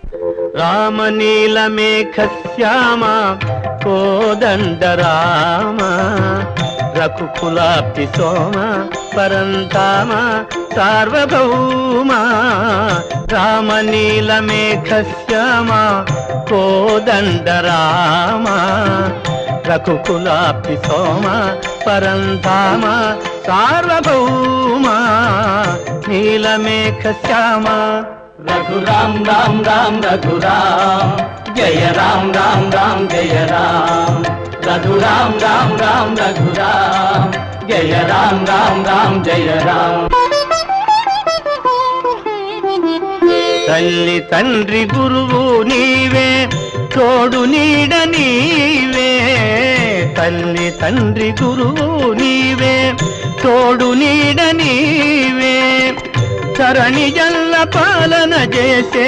రామనీలమేఘశ్యామ కోదండ రామ రఘుకులాబ్ధి సోమ పరంధామ సార్వభౌమ రామనీలమేఘశ్యామ కోదండ రామ రఘుకులాబ్ధి సోమ పరంధామ సార్వభౌమ నీలమేఘశ్యామ रघुराम राम राम रघुराम जय राम राम राम जय राम रघुराम राम राम रघुराम जय राम राम राम जय राम తల్లి తండ్రి గురువు నీవే తోడు నీడ నీవే తల్లి తండ్రి గురువు నీవే తోడు నీడ నీవే ధరణి జల్ల పాలన చేసే